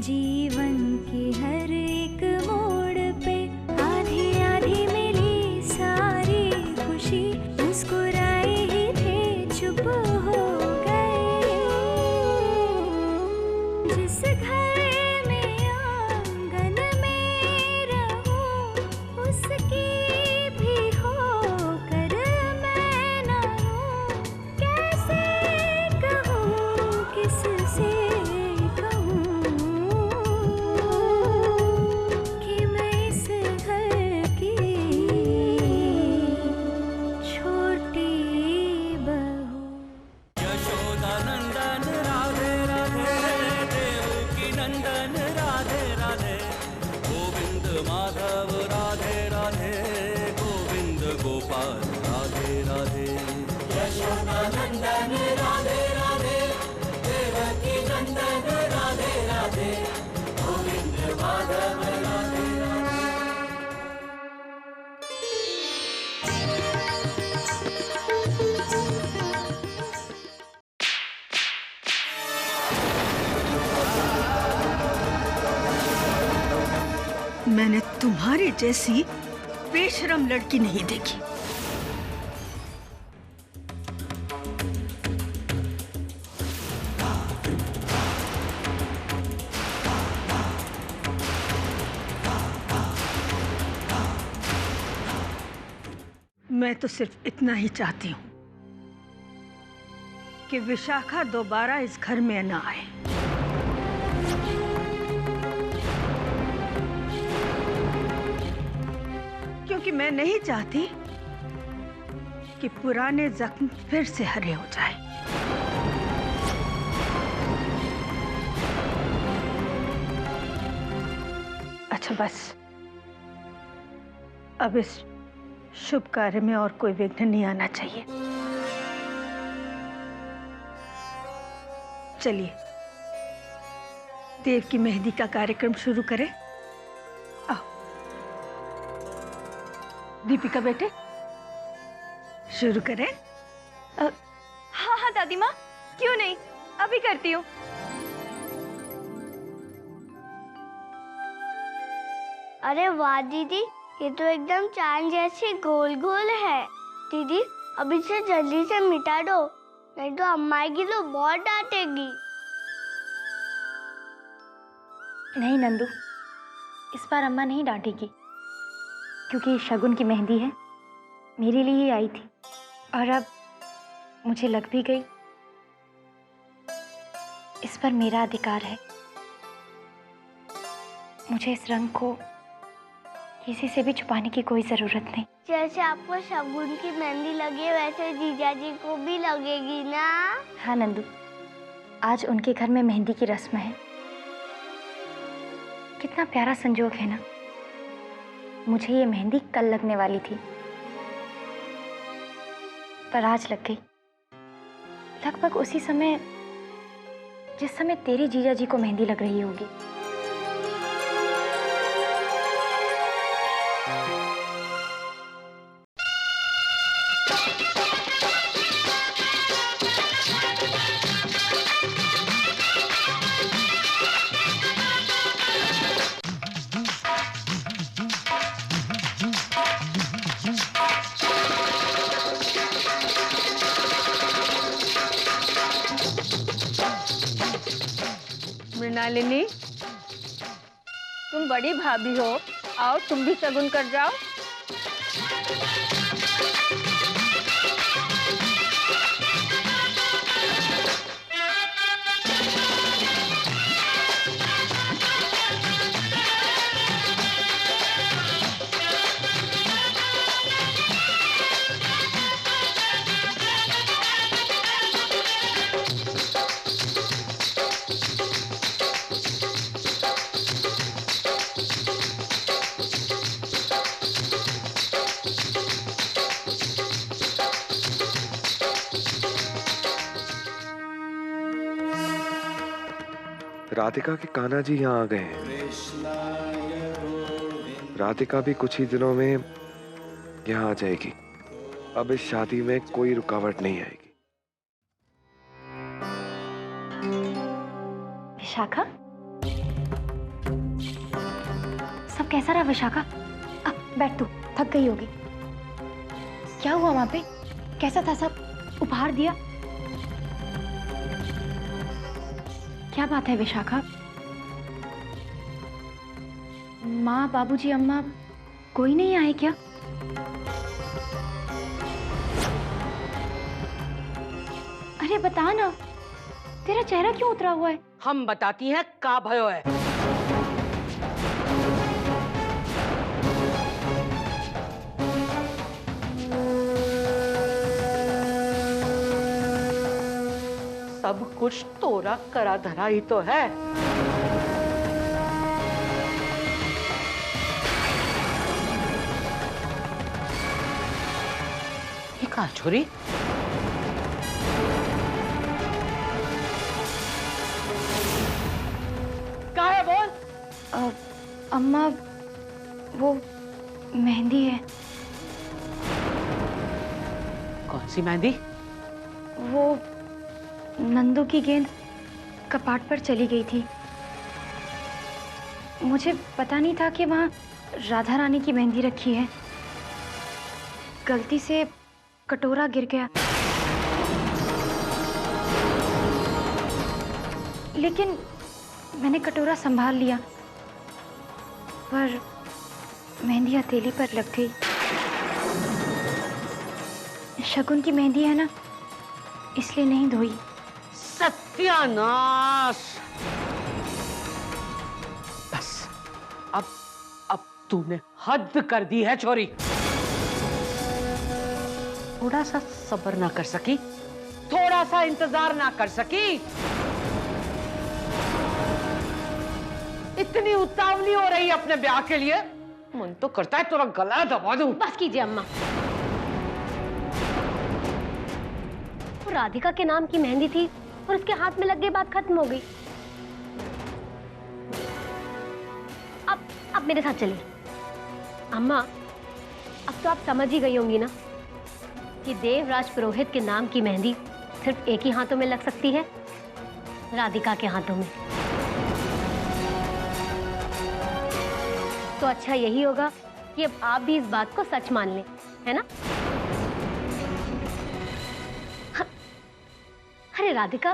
जीवन के हर एक मोड़ पे आधी आधी मिली सारी खुशी, मुस्कुराए ही थे चुप हो गए। जिस घर में आंगन में रहूं उसकी भी होकर मैं ना हूं। कैसे कहूं किससे कहूं कि मैं इस घर की छोटी बहू। यशोदानंदन राधे राधे, देवकी नंदन राधे राधे, गोविंद माधव राधे राधे, गोविंद गोपाल राधे राधे। यशोदानंदन राधे राधे, देवकी नंदन राधे राधे, गोविंद माधव राधे राधे। मैंने तुम्हारी जैसी बेशरम लड़की नहीं देखी। मैं तो सिर्फ इतना ही चाहती हूँ कि विशाखा दोबारा इस घर में न आए। क्योंकि मैं नहीं चाहती कि पुराने जख्म फिर से हरे हो जाए। अच्छा बस, अब इस शुभ कार्य में और कोई विघ्न नहीं आना चाहिए। चलिए देव की मेहंदी का कार्यक्रम शुरू करें। आओ दीपिका बेटे, शुरू करें। हाँ हाँ दादी माँ, क्यों नहीं, अभी करती हूँ। अरे वाह दीदी, ये तो एकदम चांद जैसी गोल गोल है। दीदी अब इसे जल्दी से मिटा दो, नहीं तो अम्मा आएगी तो बहुत डांटेगी। नहीं नंदू, इस बार अम्मा नहीं डांटेगी, क्योंकि ये शगुन की मेहंदी है, मेरे लिए ही आई थी और अब मुझे लग भी गई। इस पर मेरा अधिकार है। मुझे इस रंग को किसी से भी छुपाने की कोई जरूरत नहीं। जैसे आपको शगुन की मेहंदी लगी वैसे जीजा जी को भी लगेगी ना? हाँ नंदू, आज उनके घर में मेहंदी की रस्म है। कितना प्यारा संजोग है ना। मुझे ये मेहंदी कल लगने वाली थी, पर आज लग गई। लगभग उसी समय जिस समय तेरे जीजा जी को मेहंदी लग रही होगी। मृणालिनी, तुम बड़ी भाभी हो, आओ तुम भी शगुन कर जाओ। राधिका के कान्हा जी यहाँ आ गए हैं। राधिका भी कुछ ही दिनों में यहाँ आ जाएगी। अब इस शादी में कोई रुकावट नहीं आएगी। विशाखा, कैसा रहा विशाखा? बैठ, तू थक गई होगी। क्या हुआ वहां पे? कैसा था सब? उपहार दिया? क्या बात है विशाखा? माँ, बाबूजी, अम्मा कोई नहीं आए क्या? अरे बता ना, तेरा चेहरा क्यों उतरा हुआ है? हम बताती हैं का भयो है। सब कुछ तोरा करा धरा ही तो है। ये कहा छोरी? कहा है बोल? अम्मा, वो मेहंदी है। कौन सी मेहंदी? वो नंदू की गेंद कपाट पर चली गई थी। मुझे पता नहीं था कि वहाँ राधा रानी की मेहंदी रखी है। गलती से कटोरा गिर गया, लेकिन मैंने कटोरा संभाल लिया, पर मेहंदी हथेली पर लग गई। शगुन की मेहंदी है ना, इसलिए नहीं धोई। सत्यानाश! बस अब तूने हद कर दी है छोरी। थोड़ा सा सब्र ना कर सकी? थोड़ा सा इंतजार ना कर सकी? इतनी उतावली हो रही है अपने ब्याह के लिए, मन तो करता है तेरा गला दबा दूं। बस कीजिए अम्मा। वो राधिका के नाम की मेहंदी थी और उसके हाथ में लग गई, बात खत्म हो गई। अब मेरे साथ चलिए। अम्मा, अब तो आप समझ ही गई होंगी ना कि देवराज पुरोहित के नाम की मेहंदी सिर्फ एक ही हाथों में लग सकती है, राधिका के हाथों में। तो अच्छा यही होगा कि अब आप भी इस बात को सच मान लें, है ना? अरे राधिका,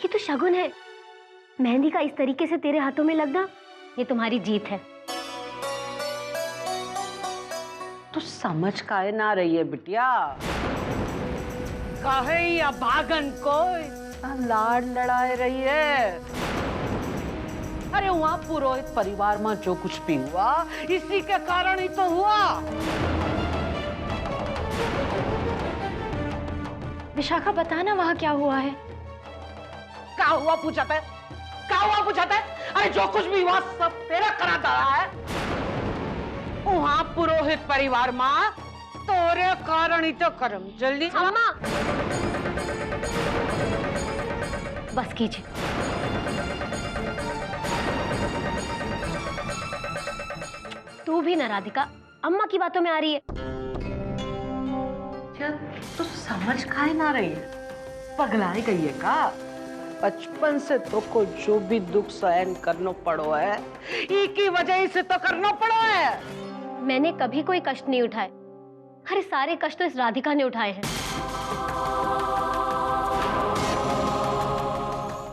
ये तो शगुन है। मेहंदी का इस तरीके से तेरे हाथों में लगना, ये तुम्हारी जीत है। तो समझ काहे ना रही है बिटिया? काहे या भागन को लाड़ लड़ाए रही है? अरे वहां पुरोहित परिवार में जो कुछ भी हुआ, इसी के कारण ही तो हुआ। विशाखा बता ना, वहाँ क्या हुआ है? क्या हुआ पूछाता है? क्या हुआ पूछाता है? अरे जो कुछ भी हुआ सब तेरा करा धरा है। वहां पुरोहित परिवार माँ तोरे कारण ही तो करम जल्दी। अम्मा, बस कीजिए। तू भी ना राधिका, अम्मा की बातों में आ रही है। तो समझ काहे ना रही है? पगलाई गई है का? बचपन से तो को जो भी दुख सहन करना पड़ो है, एक ही वजह से तो करना पड़ो है। मैंने कभी कोई कष्ट नहीं उठाए। अरे सारे कष्ट तो इस राधिका ने उठाए हैं।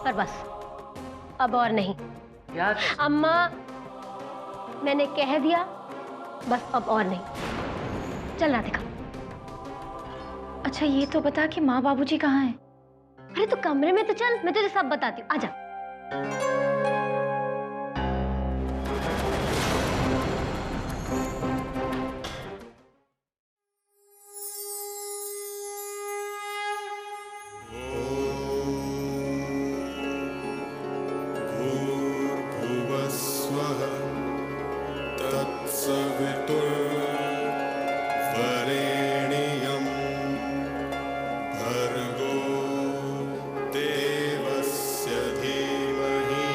पर बस अब और नहीं। यार अम्मा, मैंने कह दिया, बस अब और नहीं। चल राधिका। अच्छा ये तो बता कि माँ बाबूजी कहाँ हैं? अरे तो कमरे में तो चल, मैं तुझे सब बताती हूँ, आजा। भूर्भुवस्वः तत्सवितुर्वरेण्यं भर्गो देवस्य धीमहि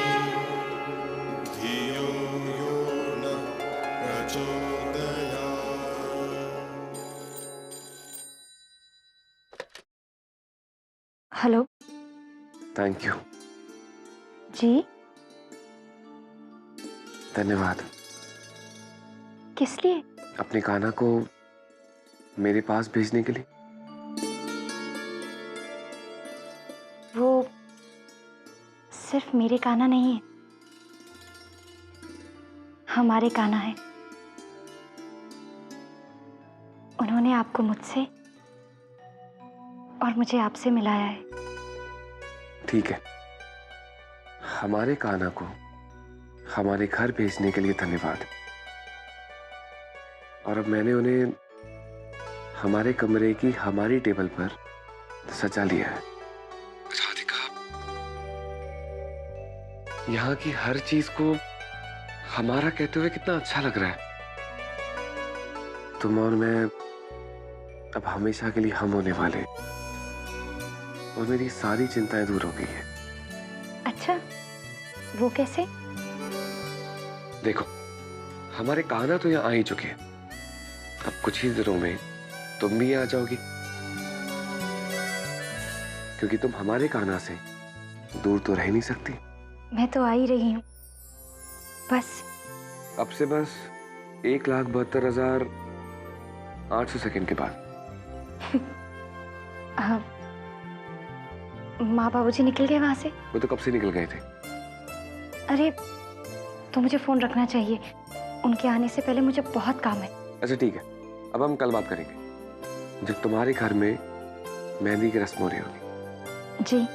धियो यो न प्रचोदयात्। Hello thank you. जी। धन्यवाद। किस लिए? अपनी कान्हा को मेरे पास भेजने के लिए। वो सिर्फ मेरे कान्हा नहीं है, हमारे कान्हा है। उन्होंने आपको मुझसे और मुझे आपसे मिलाया है। ठीक है, हमारे कान्हा को हमारे घर भेजने के लिए धन्यवाद। और अब मैंने उन्हें हमारे कमरे की हमारी टेबल पर सजा लिया है। राधिका, यहाँ की हर चीज को हमारा कहते हुए कितना अच्छा लग रहा है। तुम और मैं अब हमेशा के लिए हम होने वाले, और मेरी सारी चिंताएं दूर हो गई है। अच्छा, वो कैसे? देखो, हमारे कान्हा तो यहाँ आ ही चुके हैं, अब कुछ ही दिनों में तुम भी आ जाओगी, क्योंकि तुम हमारे कान्हा से दूर तो रह नहीं सकती। मैं तो आ ही रही हूँ, बस अब से बस 1,72,800 सेकंड के बाद। माँ बाबूजी निकल गए वहां से? वो तो कब से निकल गए थे। अरे तो मुझे फोन रखना चाहिए, उनके आने से पहले मुझे बहुत काम है। अच्छा ठीक है, अब हम कल बात करेंगे जब तुम्हारे घर में मेहंदी की रस्म हो रही होगी। जी।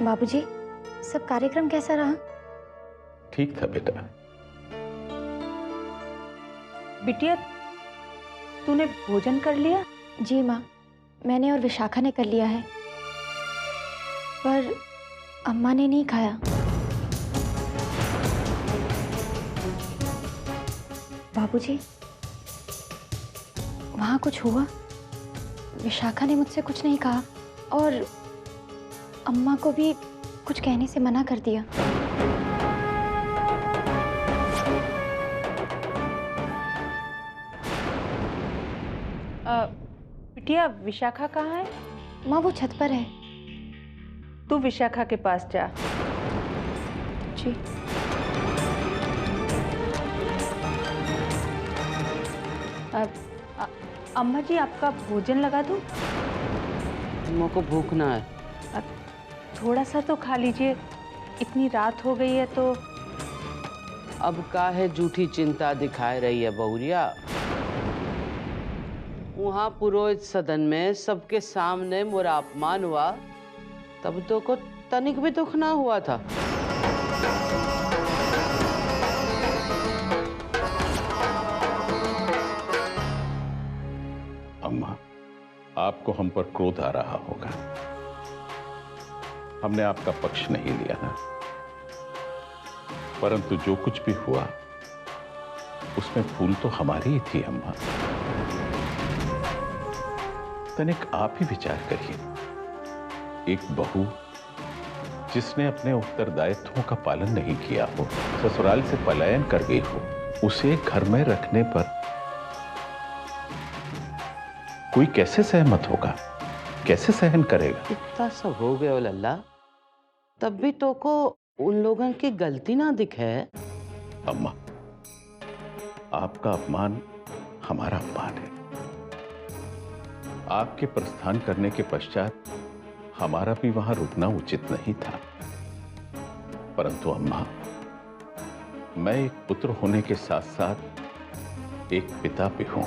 बाबूजी, सब कार्यक्रम कैसा रहा? ठीक था बेटा। बिटिया, तूने भोजन कर लिया? जी माँ, मैंने और विशाखा ने कर लिया है, पर अम्मा ने नहीं खाया। बाबूजी, वहाँ कुछ हुआ? विशाखा ने मुझसे कुछ नहीं कहा और अम्मा को भी कुछ कहने से मना कर दिया। बिटिया, विशाखा कहाँ है? माँ, वो छत पर है। तू विशाखा के पास जा। जी। अम्मा जी, आपका भोजन लगा दूं? तुमको को भूख ना है? थोड़ा सा तो खा लीजिए, इतनी रात हो गई है तो। अब काहे झूठी चिंता दिखाई रही है बहुरिया? वहाँ पुरोहित सदन में सबके सामने मोरा अपमान हुआ, तब तो को तनिक भी दुख ना हुआ था। अम्मा, आपको हम पर क्रोध आ रहा होगा। हमने आपका पक्ष नहीं लिया ना, परंतु जो कुछ भी हुआ उसमें भूल तो हमारी ही थी अम्मा। तनिक आप ही विचार करिए, एक बहू जिसने अपने उत्तरदायित्वों का पालन नहीं किया हो, ससुराल से पलायन कर गई हो, उसे घर में रखने पर कोई कैसे सहमत होगा, कैसे सहन करेगा? इतना सब हो गया लल्ला, तब भी तो को उन लोगों की गलती ना दिखे। अम्मा, आपका अपमान हमारा अपमान है। आपके प्रस्थान करने के पश्चात हमारा भी वहां रुकना उचित नहीं था। परंतु अम्मा, मैं एक पुत्र होने के साथ साथ एक पिता भी हूं।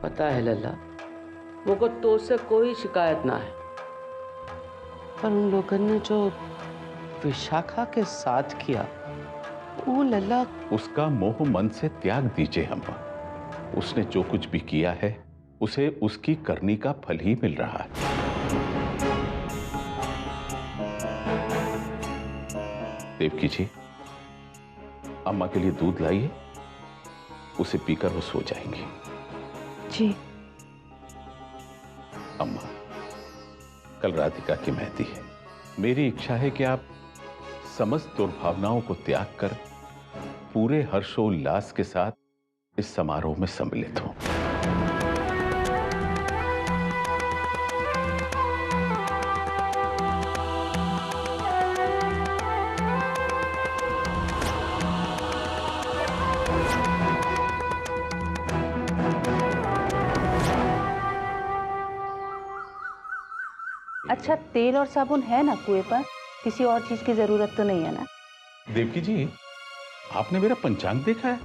पता है लल्ला, मुझको तो से कोई शिकायत ना है, पर उन लोगों ने जो विशाखा के साथ किया, वो लल्ला। उसका मोह मन से त्याग दीजिए अम्मा। उसने जो कुछ भी किया है उसे उसकी करनी का फल ही मिल रहा है। देवकी जी, अम्मा के लिए दूध लाइए, उसे पीकर वो सो जाएंगी। जी। अम्मा, कल राधिका की मेहंदी है। मेरी इच्छा है कि आप समस्त दुर्भावनाओं को त्याग कर पूरे हर्षोल्लास के साथ इस समारोह में सम्मिलित हों। अच्छा, तेल और साबुन है ना कुएं पर? किसी और चीज की जरूरत तो नहीं है ना? देवकी जी, आपने मेरा पंचांग देखा है?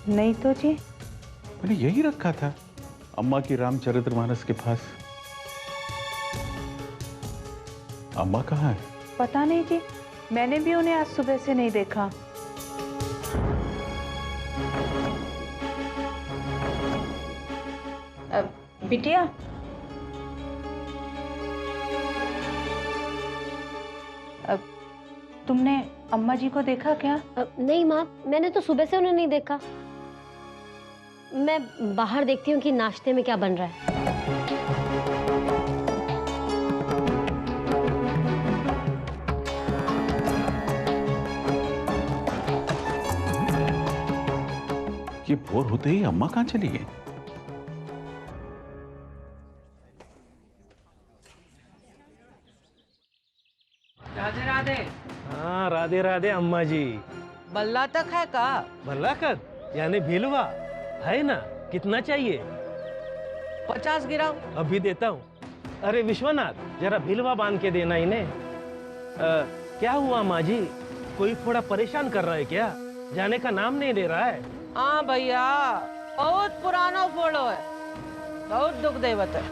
नहीं तो जी। मैंने यही रखा था अम्मा की रामचरितमानस के पास। अम्मा कहाँ है? पता नहीं जी, मैंने भी उन्हें आज सुबह से नहीं देखा। बिटिया, तुमने अम्मा जी को देखा क्या? नहीं माँ, मैंने तो सुबह से उन्हें नहीं देखा। मैं बाहर देखती हूँ कि नाश्ते में क्या बन रहा है। ये भोर होते ही अम्मा कहाँ चली गई? राधे राधे। हाँ, राधे राधे अम्मा जी। बल्ला तक है का? भला कर यानी भिलवा है ना? कितना चाहिए? 50 गिराओ। अभी देता हूँ। अरे विश्वनाथ, जरा भिलवा बांध के देना इन्हें। क्या हुआ माँ जी, कोई थोड़ा परेशान कर रहा है क्या? जाने का नाम नहीं ले रहा है। हाँ भैया, बहुत पुराना फोड़ो है, बहुत दुख देवत है।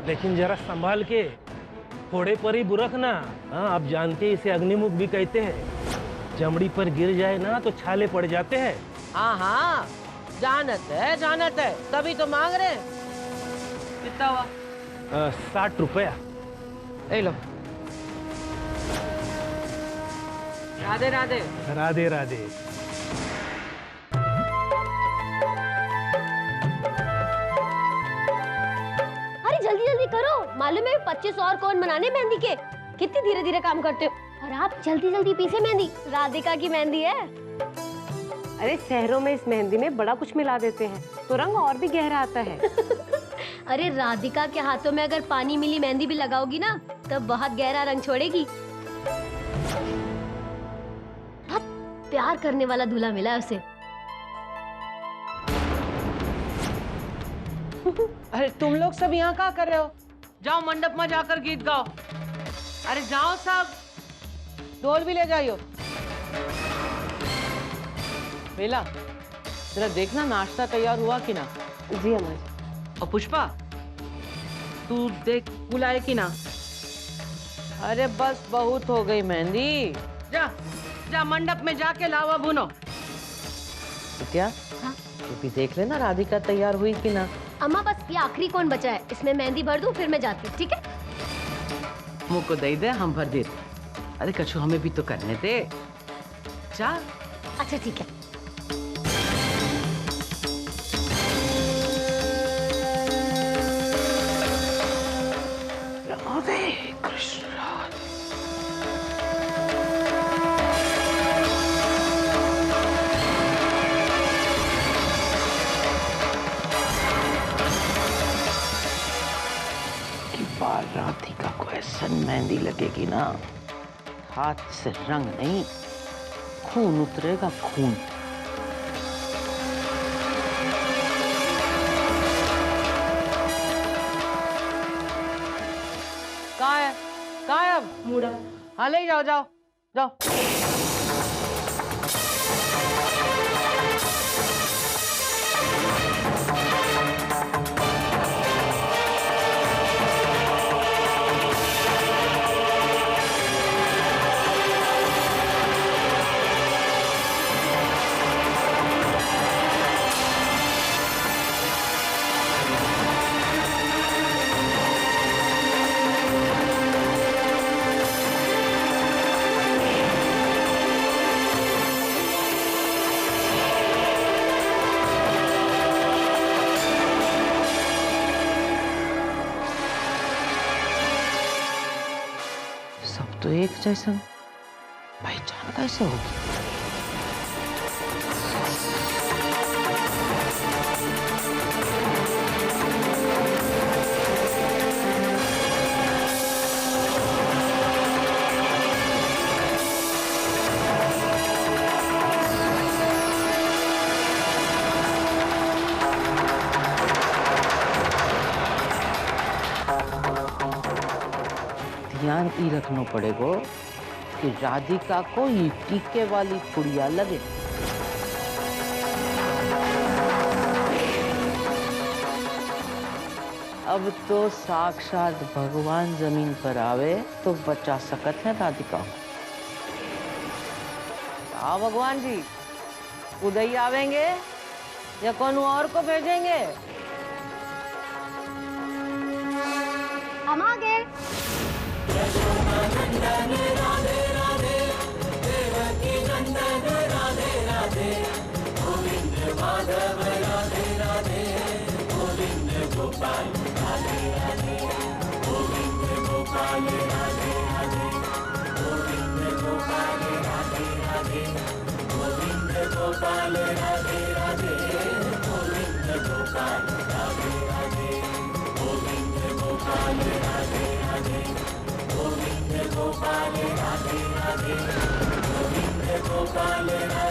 लेकिन जरा संभाल के, फोड़े पर ही बुरखना। हाँ, आप जानते हैं इसे अग्निमुख भी कहते हैं। चमड़ी पर गिर जाए ना तो छाले पड़ जाते हैं। हाँ हाँ, जानत है, तभी तो मांग रहे हैं। कितना हुआ? 60 रुपया। ले लो। राधे राधे। राधे राधे। अरे जल्दी जल्दी करो, मालूम है 25 और कौन बनाने मेहंदी के। कितनी धीरे धीरे काम करते हो। और आप जल्दी जल्दी पीछे मेहंदी, राधिका की मेहंदी है। अरे शहरों में इस मेहंदी में बड़ा कुछ मिला देते हैं तो रंग और भी गहरा आता है। अरे राधिका के हाथों में अगर पानी मिली मेहंदी भी लगाओगी ना, तब बहुत गहरा रंग छोड़ेगी। बहुत प्यार करने वाला दूल्हा मिला है उसे। अरे तुम लोग सब यहाँ क्या कर रहे हो? जाओ मंडप में जाकर गीत गाओ। अरे जाओ सब, ढोल भी ले जाइयो। बेला, जरा देखना नाश्ता तैयार हुआ कि ना। जी अम्मा जी। और पुष्पा, तू देख बुलाए कि ना। अरे बस बहुत हो गई मेहंदी। जा जा मंडप में जाके लावा भुनो। बिटिया, तू भी देख लेना राधिका तैयार हुई कि ना। अम्मा बस ये आखिरी कौन बचा है, इसमें मेहंदी भर दूं फिर मैं जाती हूँ, ठीक है? मुँह को दे दे, हम भर दे। अरे कछु हमें भी तो करने दे। जा। अच्छा ठीक है। राधे कृष्ण। राधिका को ऐसा मेहंदी लगेगी ना, हाथ से रंग नहीं, खून उतरेगा, खून। कहाँ है? कहाँ है अब? मूड़ा। हाँ ले जाओ, जाओ जाओ। तो एक जैसा पहचान कैसे होगी? ध्यान ही रखना पड़ेगा कि राधिका को ये टीके वाली पुड़िया लगे। अब तो साक्षात भगवान जमीन पर आवे तो बचा सकत है राधिका। हाँ भगवान जी, उदय आवेंगे या कौन और को भेजेंगे? हम आ गए। राधे राधे देवकी नंदन राधे राधे गोविंद माधव राधे राधे गोविंद गोपाल राधे राधे गोविंद गोपाल राधे राधे गोविंद गोपाल राधे राधे गोविंद गोपाल राधे राधे गोविंद गोपाल राधे राधे गोविंद गोपाल राधे राधे गोविंद गोपाल राधे राधे गोविंद गोपाल राधे